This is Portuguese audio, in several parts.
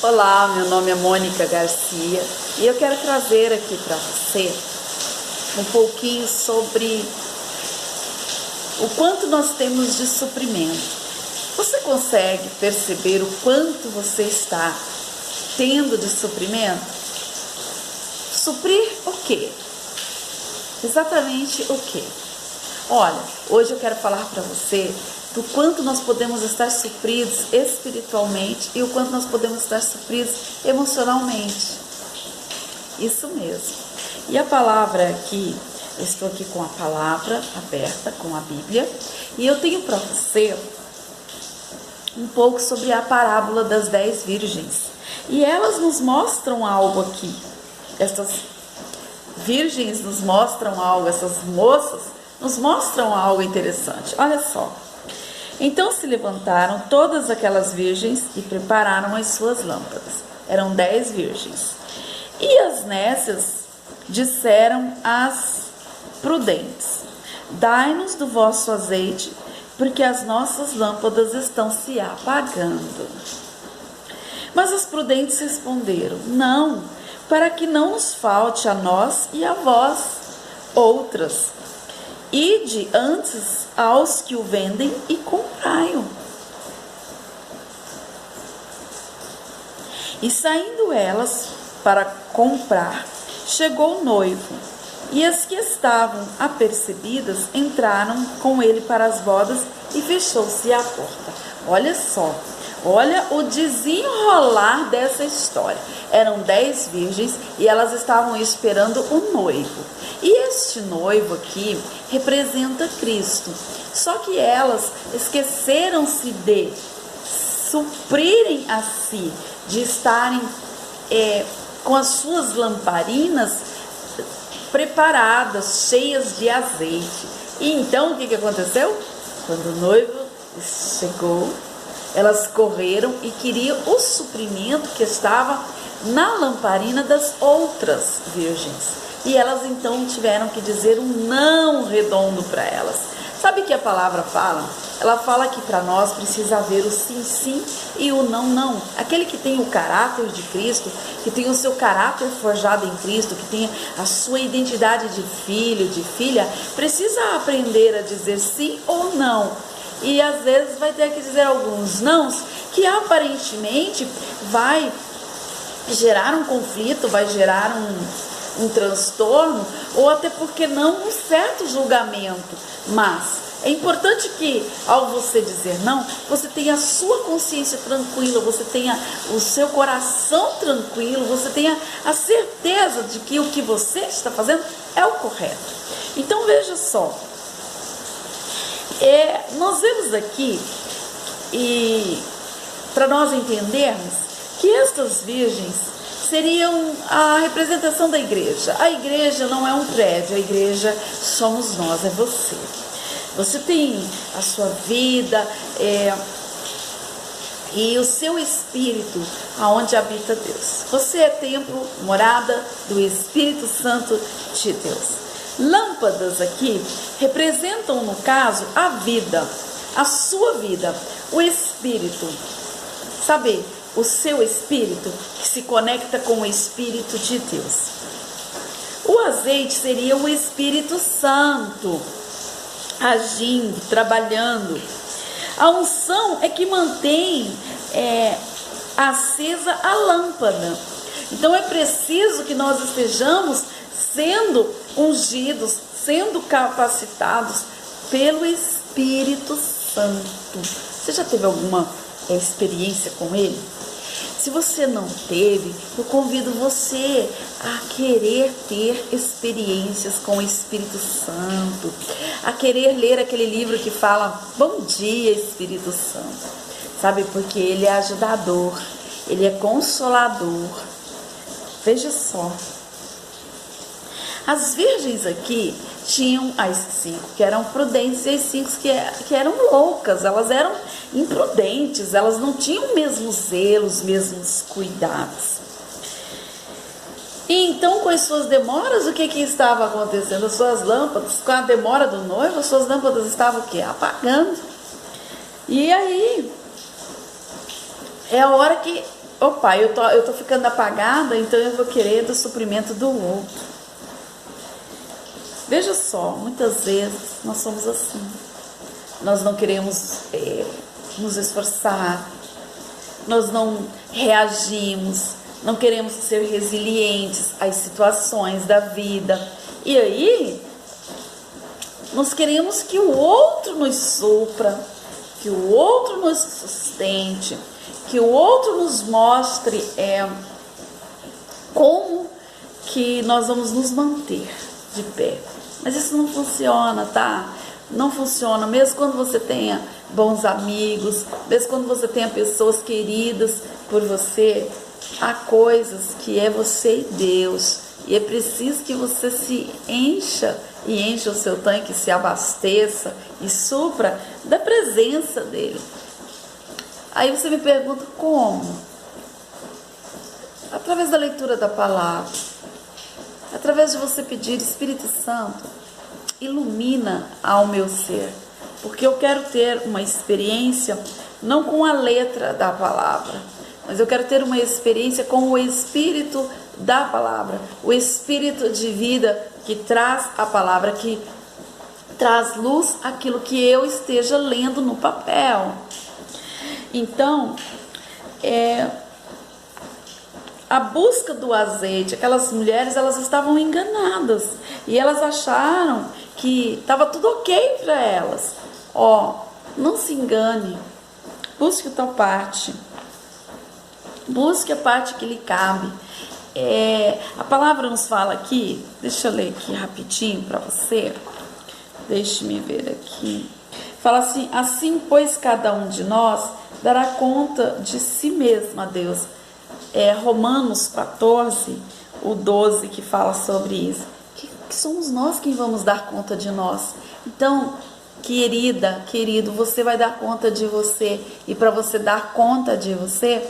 Olá, meu nome é Mônica Garcia e eu quero trazer aqui para você um pouquinho sobre o quanto nós temos de suprimento. Você consegue perceber o quanto você está tendo de suprimento? Suprir o quê? Exatamente o quê? Olha, hoje eu quero falar para você do quanto nós podemos estar supridos espiritualmente e o quanto nós podemos estar supridos emocionalmente. Isso mesmo. E a palavra aqui, eu estou aqui com a palavra aberta, com a Bíblia, e eu tenho para você um pouco sobre a parábola das 10 virgens. E elas nos mostram algo aqui. Essas virgens nos mostram algo, essas moças nos mostram algo interessante. Olha só. Então se levantaram todas aquelas virgens e prepararam as suas lâmpadas. Eram 10 virgens. E as nécias disseram às prudentes: dai-nos do vosso azeite, porque as nossas lâmpadas estão se apagando. Mas as prudentes responderam: não, para que não nos falte a nós e a vós outras. Ide antes aos que o vendem e comprai-o. E saindo elas para comprar, chegou o noivo, e as que estavam apercebidas entraram com ele para as bodas e fechou-se a porta. Olha só, olha o desenrolar dessa história. Eram 10 virgens e elas estavam esperando o noivo. E este noivo aqui representa Cristo. Só que elas esqueceram-se de suprirem a si, de estarem com as suas lamparinas preparadas, cheias de azeite. E então o que aconteceu? Quando o noivo chegou, elas correram e queriam o suprimento que estava na lamparina das outras virgens. E elas então tiveram que dizer um não redondo para elas. Sabe o que a palavra fala? Ela fala que para nós precisa haver o sim, sim e o não, não. Aquele que tem o caráter de Cristo, que tem o seu caráter forjado em Cristo, que tem a sua identidade de filho, de filha, precisa aprender a dizer sim ou não. E às vezes vai ter que dizer alguns nãos que aparentemente vai gerar um conflito, vai gerar um transtorno, ou até porque não um certo julgamento. Mas é importante que ao você dizer não, você tenha a sua consciência tranquila, você tenha o seu coração tranquilo, você tenha a certeza de que o que você está fazendo é o correto. Então veja só, nós vemos aqui, e para nós entendermos que estas virgens seriam a representação da igreja. A igreja não é um prédio, a igreja somos nós, é você. Você tem a sua vida e o seu espírito aonde habita Deus. Você é templo, morada do Espírito Santo de Deus. Lâmpadas aqui representam, no caso, a vida, a sua vida, o espírito. Sabe, o seu espírito que se conecta com o Espírito de Deus. O azeite seria o Espírito Santo agindo, trabalhando. A unção é que mantém acesa a lâmpada. Então é preciso que nós estejamos sendo ungidos, sendo capacitados pelo Espírito Santo. Você já teve alguma experiência com ele? Se você não teve, eu convido você a querer ter experiências com o Espírito Santo, a querer ler aquele livro que fala Bom Dia Espírito Santo, sabe, porque ele é ajudador, ele é consolador. Veja só, as virgens aqui tinham as 5 que eram prudentes e as 5 que eram loucas, elas eram imprudentes, elas não tinham o mesmo zelo, os mesmos cuidados. E então, com as suas demoras, o que estava acontecendo? As suas lâmpadas, com a demora do noivo, as suas lâmpadas estavam o quê? Apagando. E aí, é a hora que opa, eu tô ficando apagada, então eu vou querer do suprimento do outro. Veja só, muitas vezes nós somos assim. Nós não queremos nos esforçar, nós não reagimos, não queremos ser resilientes às situações da vida. E aí, nós queremos que o outro nos supra, que o outro nos sustente, que o outro nos mostre como que nós vamos nos manter de pé. Mas isso não funciona, tá? Não funciona, mesmo quando você tenha bons amigos, mesmo quando você tenha pessoas queridas por você, há coisas que é você e Deus, e é preciso que você se encha e encha o seu tanque, se abasteça e supra da presença dele. Aí você me pergunta como? Através da leitura da palavra, através de você pedir: Espírito Santo, ilumina ao meu ser, porque eu quero ter uma experiência não com a letra da palavra, mas eu quero ter uma experiência com o Espírito da palavra, o Espírito de vida que traz a palavra, que traz luz àquilo que eu esteja lendo no papel. Então, a busca do azeite, aquelas mulheres, elas estavam enganadas e elas acharam que estava tudo ok para elas. Não se engane, busque a tua parte, busque a parte que lhe cabe. A palavra nos fala aqui, deixa eu ler aqui rapidinho para você, deixe-me ver aqui. Fala assim: assim, pois, cada um de nós dará conta de si mesmo a Deus. Romanos 14, o 12, que fala sobre isso. Que somos nós quem vamos dar conta de nós. Então, querida, querido, você vai dar conta de você. E para você dar conta de você,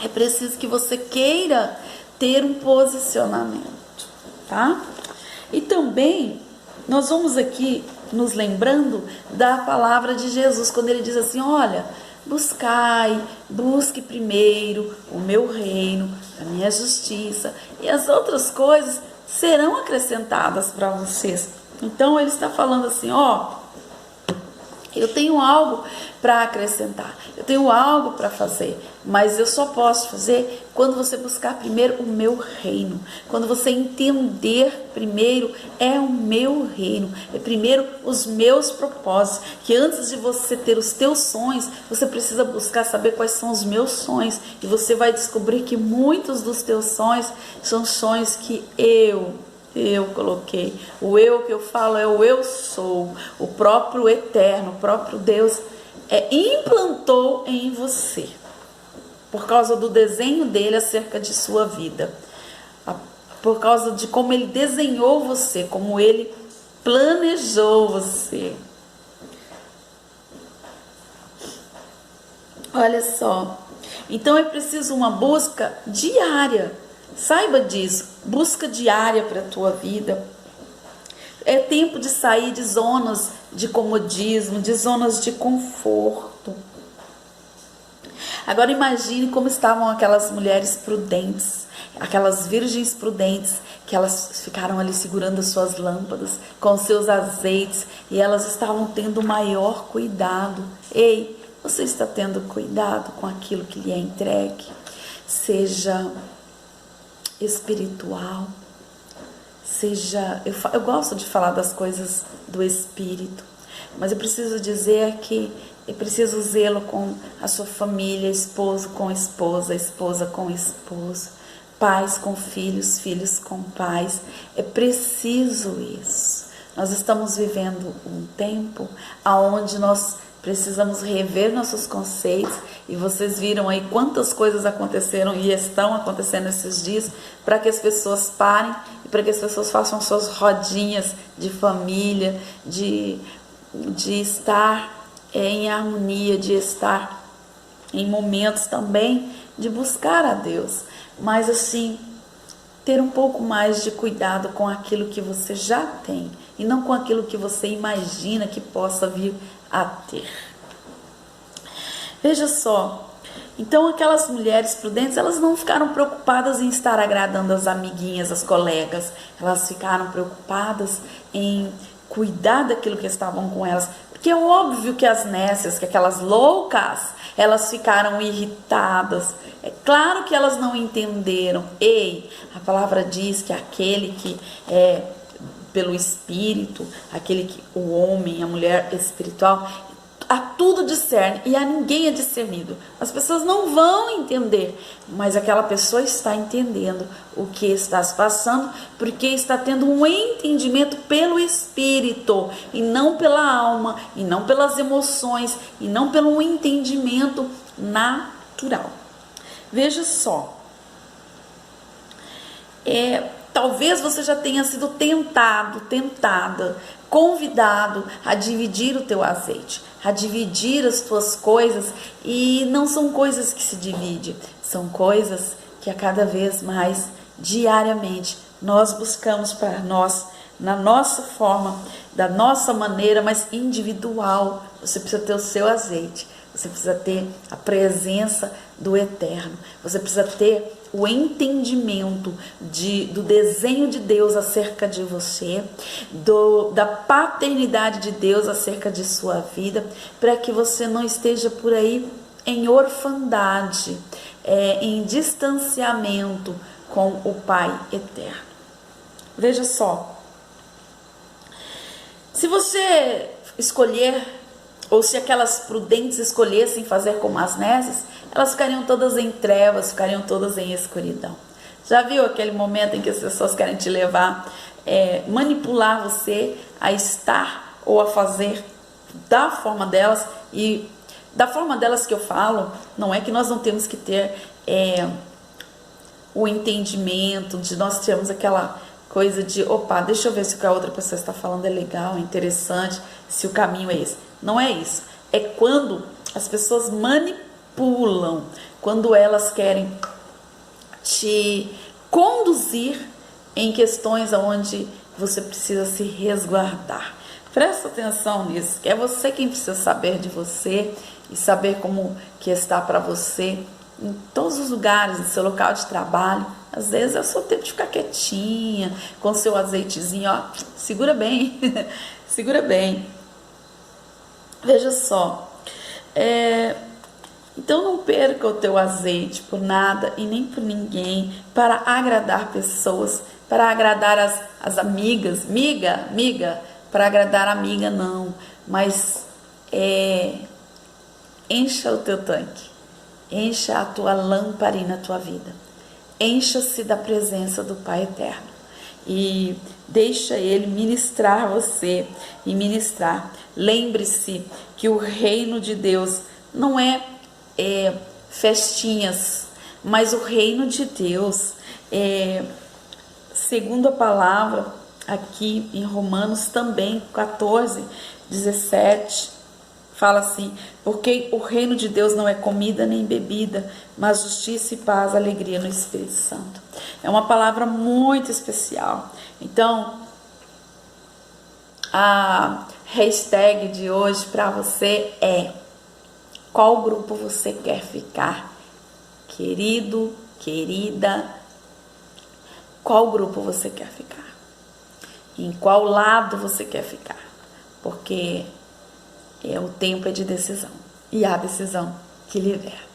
é preciso que você queira ter um posicionamento, tá? E também, nós vamos aqui nos lembrando da palavra de Jesus, quando ele diz assim: olha, busque primeiro o meu reino, a minha justiça, e as outras coisas serão acrescentadas para vocês. Então ele está falando assim: eu tenho algo para acrescentar, eu tenho algo para fazer, mas eu só posso fazer quando você buscar primeiro o meu reino, quando você entender primeiro o meu reino, primeiro os meus propósitos, que antes de você ter os teus sonhos, você precisa buscar saber quais são os meus sonhos, e você vai descobrir que muitos dos teus sonhos são sonhos que eu coloquei. O eu que eu falo é o eu sou, o próprio eterno, o próprio Deus implantou em você, por causa do desenho dele acerca de sua vida, por causa de como ele desenhou você, como ele planejou você. Olha só, então é preciso uma busca diária. Saiba disso, busca diária para a tua vida. É tempo de sair de zonas de comodismo, de zonas de conforto. Agora imagine como estavam aquelas mulheres prudentes, aquelas virgens prudentes, que elas ficaram ali segurando as suas lâmpadas com os seus azeites, e elas estavam tendo maior cuidado. Ei, você está tendo cuidado com aquilo que lhe é entregue? Seja espiritual, seja... Eu gosto de falar das coisas do Espírito, mas eu preciso dizer que é preciso zelo com a sua família, esposo com esposa, esposa com esposo, pais com filhos, filhos com pais. É preciso isso. Nós estamos vivendo um tempo onde nós precisamos rever nossos conceitos, e vocês viram aí quantas coisas aconteceram e estão acontecendo esses dias, para que as pessoas parem e para que as pessoas façam suas rodinhas de família, de estar em harmonia, de estar em momentos também de buscar a Deus, mas assim, ter um pouco mais de cuidado com aquilo que você já tem e não com aquilo que você imagina que possa vir a ter. Veja só, Então aquelas mulheres prudentes, elas não ficaram preocupadas em estar agradando as amiguinhas, as colegas, elas ficaram preocupadas em cuidar daquilo que estavam com elas, porque é óbvio que as nécias, que aquelas loucas, elas ficaram irritadas, é claro que elas não entenderam. Ei, a palavra diz que aquele que é pelo Espírito, aquele que o homem, a mulher espiritual, a tudo discerne e a ninguém é discernido. As pessoas não vão entender, mas aquela pessoa está entendendo o que está se passando, porque está tendo um entendimento pelo Espírito, e não pela alma, e não pelas emoções, e não pelo entendimento natural. Veja só, talvez você já tenha sido tentada, convidado a dividir o teu azeite, a dividir as tuas coisas, e não são coisas que se dividem, são coisas que a cada vez mais, diariamente, nós buscamos para nós, na nossa forma, da nossa maneira, mas individual. Você precisa ter o seu azeite, você precisa ter a presença do Eterno, você precisa ter o entendimento do desenho de Deus acerca de você, da paternidade de Deus acerca de sua vida, para que você não esteja por aí em orfandade, em distanciamento com o Pai Eterno. Veja só, se você escolher, ou se aquelas prudentes escolhessem fazer como as nécias, elas ficariam todas em trevas, ficariam todas em escuridão. Já viu aquele momento em que as pessoas querem te levar, manipular você a estar ou a fazer da forma delas? E da forma delas que eu falo, não é que nós não temos que ter o entendimento, de nós termos aquela coisa de, opa, deixa eu ver se o que a outra pessoa está falando é legal, é interessante, se o caminho é esse. Não é isso. É quando as pessoas manipulam, quando elas querem te conduzir em questões onde você precisa se resguardar. Presta atenção nisso, que é você quem precisa saber de você e saber como que está para você em todos os lugares, no seu local de trabalho. Às vezes é o seu tempo de ficar quietinha, com seu azeitezinho, ó, segura bem, segura bem. Veja só, então não perca o teu azeite por nada e nem por ninguém, para agradar pessoas, para agradar as amigas, miga, para agradar a amiga não, mas encha o teu tanque, encha a tua lamparina, a tua vida, encha-se da presença do Pai Eterno e deixa Ele ministrar você e ministrar. Lembre-se que o reino de Deus não é festinhas, mas o reino de Deus, segundo a palavra aqui em Romanos também 14:17, fala assim: porque o reino de Deus não é comida nem bebida, mas justiça e paz, alegria no Espírito Santo. É uma palavra muito especial. Então, a hashtag de hoje para você é: qual grupo você quer ficar? Querido, querida, qual grupo você quer ficar? Em qual lado você quer ficar? Porque o tempo é de decisão, e a decisão que liberta.